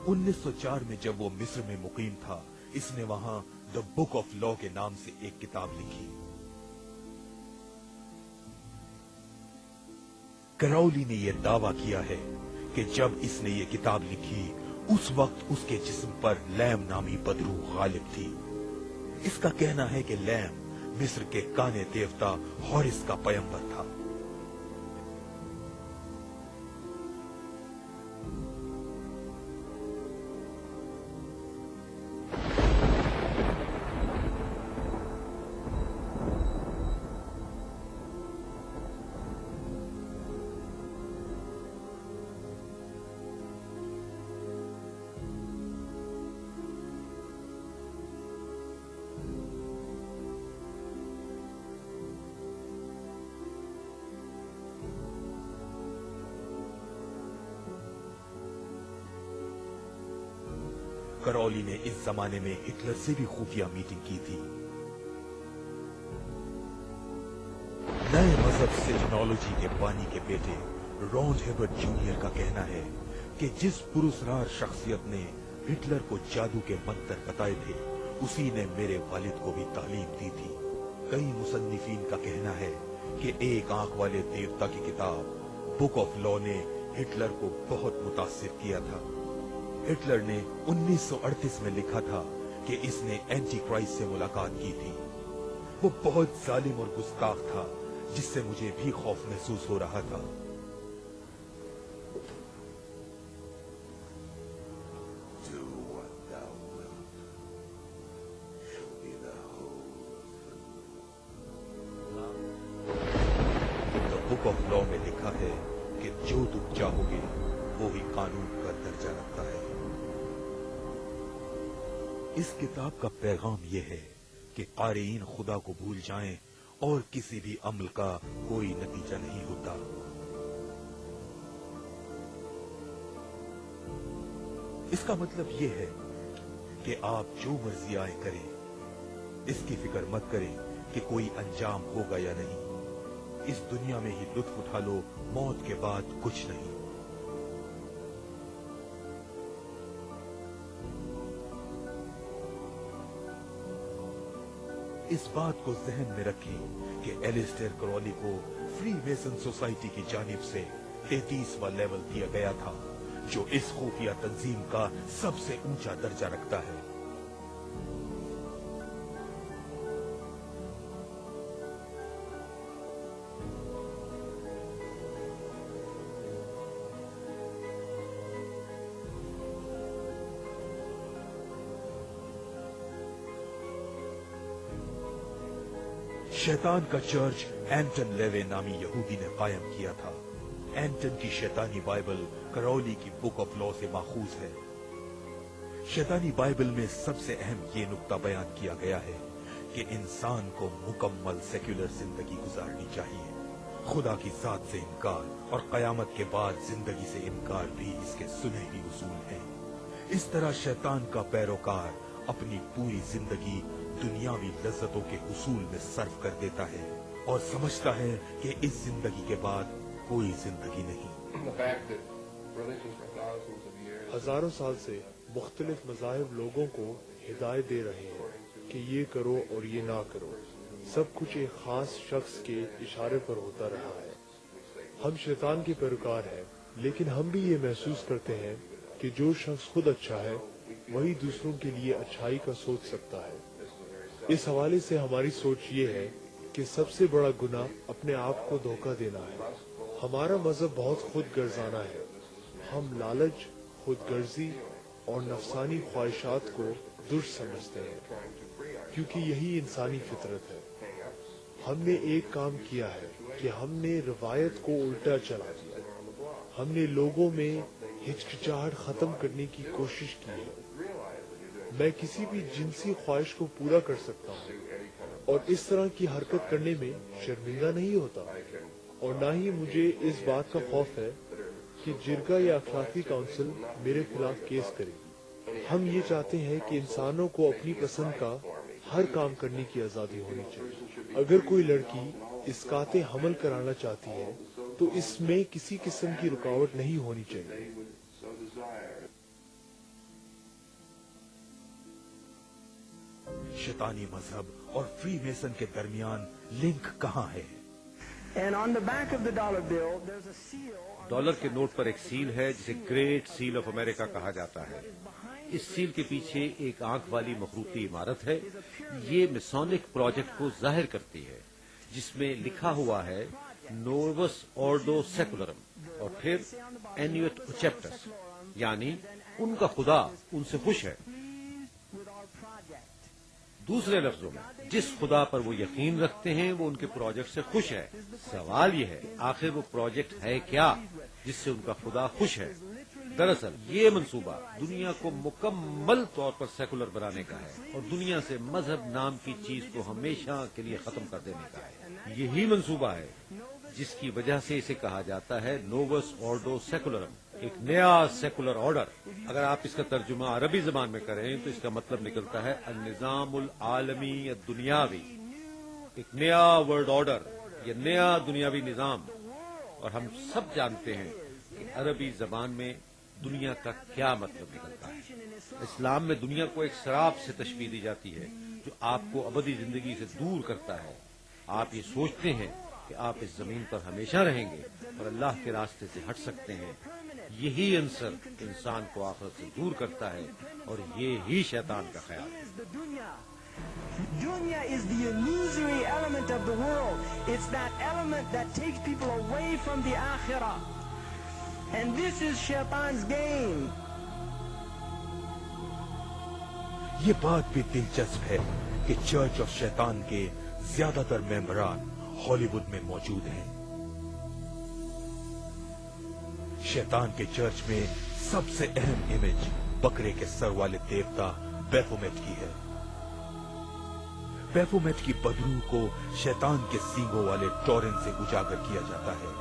1904 में जब वो मिस्र में मुकीम था, इसने वहां द बुक ऑफ लॉ के नाम से एक किताब लिखी। करौली ने यह दावा किया है कि जब इसने ये किताब लिखी, उस वक्त उसके जिस्म पर लैम नामी बदरू गालिब थी। इसका कहना है कि लैम मिस्र के काने देवता हॉरिस का पैगंबर था। करौली ने इस जमाने में हिटलर से भी खुफिया मीटिंग की थी। नए मजहब सिजनोलॉजी के बानी के बेटे रॉन हेबर्ट जूनियर का कहना है कि जिस पुरस्कार शख्सियत ने हिटलर को जादू के मंत्र बताए थे, उसी ने मेरे वालिद को भी तालीम दी थी। कई मुसन्निफीन का कहना है कि एक आंख वाले देवता की किताब बुक ऑफ लॉ ने हिटलर को बहुत मुतासिर किया था। हिटलर ने 1938 में लिखा था कि इसने एंटी क्राइस्ट से मुलाकात की थी। वो बहुत जालिम और गुस्ताख था, जिससे मुझे भी खौफ महसूस हो रहा था। बुक ऑफ लॉ में लिखा है कि जो तुम चाहोगे वो ही कानून का दर्जा रखता है। इस किताब का पैगाम यह है कि क़ारीन खुदा को भूल जाएं और किसी भी अमल का कोई नतीजा नहीं होता। इसका मतलब यह है कि आप जो मर्जी आए करें, इसकी फिक्र मत करें कि कोई अंजाम होगा या नहीं। इस दुनिया में ही लुत्फ उठा लो, मौत के बाद कुछ नहीं। इस बात को जहन में रखें कि एलिस्टेयर करौली को फ्री मेसन सोसाइटी की जानिब से 33वां लेवल दिया गया था, जो इस खुफिया तंजीम का सबसे ऊंचा दर्जा रखता है। शैतान का चर्च एंटन लेवे नामी यहूदी ने कायम किया था। एंटन की शैतानी बाइबल करौली की बुक ऑफ लॉ से माखूज है। शैतानी बाइबल में सबसे अहम ये नुक्ता बयान किया गया है कि इंसान को मुकम्मल सेक्युलर जिंदगी गुजारनी चाहिए। खुदा की जात से इनकार और कयामत के बाद जिंदगी से इनकार भी इसके सुनहरी उसूल हैं। इस तरह शैतान का पैरोकार अपनी पूरी जिंदगी दुनियावी लज्जतों के हुसूल में सर्व कर देता है और समझता है कि इस जिंदगी के बाद कोई जिंदगी नहीं। हजारों साल से मुख्तलिफ मज़ाहिब लोगों को हिदायत दे रहे हैं कि ये करो और ये ना करो। सब कुछ एक खास शख्स के इशारे पर होता रहा है। हम शैतान के पैरोकार हैं, लेकिन हम भी ये महसूस करते हैं कि जो शख्स खुद अच्छा है वही दूसरों के लिए अच्छाई का सोच सकता है। इस हवाले से हमारी सोच ये है कि सबसे बड़ा गुनाह अपने आप को धोखा देना है। हमारा मजहब बहुत खुद गर्जाना है। हम लालच, खुदगर्जी और नफसानी ख्वाहिशात को दुष्ट समझते हैं, क्योंकि यही इंसानी फितरत है। हमने एक काम किया है कि हमने रवायत को उल्टा चला दिया। हमने लोगों में हिचकिचाहट खत्म करने की कोशिश की है। मैं किसी भी जिनसी ख्वाहिश को पूरा कर सकता हूँ और इस तरह की हरकत करने में शर्मिंदा नहीं होता, और न ही मुझे इस बात का खौफ है कि जिरगा या अखलाकी काउंसिल मेरे खिलाफ केस करेगी। हम ये चाहते हैं कि इंसानों को अपनी पसंद का हर काम करने की आज़ादी होनी चाहिए। अगर कोई लड़की इसकाते हमल कराना चाहती है तो इसमें किसी किस्म की रुकावट नहीं होनी चाहिए। शैतानी मजहब और फ्री मेसन के दरमियान लिंक कहाँ है? And on the back of the dollar bill, there's a seal. Dollar के नोट पर एक सील है जिसे ग्रेट सील ऑफ अमेरिका कहा जाता है। इस सील के पीछे एक आंख वाली मखरूती इमारत है। ये मिसोनिक प्रोजेक्ट को जाहिर करती है, जिसमें लिखा हुआ है नोवस ऑर्डो सेकुलरम और फिर एन्युएट उचेप्टस, यानी उनका खुदा उनसे खुश है। दूसरे लफ्जों में, जिस खुदा पर वो यकीन रखते हैं वो उनके प्रोजेक्ट से खुश है। सवाल ये है, आखिर वो प्रोजेक्ट है क्या जिससे उनका खुदा खुश है? दरअसल ये मंसूबा दुनिया को मुकम्मल तौर पर सेकुलर बनाने का है और दुनिया से मजहब नाम की चीज को हमेशा के लिए खत्म कर देने का है। यही मंसूबा है जिसकी वजह से इसे कहा जाता है नोवस ऑर्डो सेकुलरम, एक नया सेकुलर ऑर्डर। अगर आप इसका तर्जुमा अरबी जबान में करें तो इसका मतलब निकलता है निजामुल आलमी दुनियावी, एक नया वर्ल्ड ऑर्डर या नया दुनियावी निजाम। और हम सब जानते हैं कि अरबी जबान में दुनिया का क्या मतलब निकलता है। इस्लाम में दुनिया को एक शराब से तशबीह दी जाती है जो आपको अबदी जिंदगी से दूर करता है। आप ये सोचते हैं कि आप इस जमीन पर हमेशा रहेंगे और अल्लाह के रास्ते से हट सकते हैं। यही अंसर इंसान को आखिरत से दूर करता है और ये ही शैतान का ख्याल है। Dunya is the illusory element of the world. It's that element that takes people away from the akhirah. And this is shaitan's game. ये बात भी दिलचस्प है कि चर्च ऑफ शैतान के ज्यादातर मेंबरान हॉलीवुड में मौजूद हैं। शैतान के चर्च में सबसे अहम इमेज बकरे के सर वाले देवता बेफोमेट की है। बेफोमेट की बदरू को शैतान के सींगों वाले टॉरेन से उजागर किया जाता है।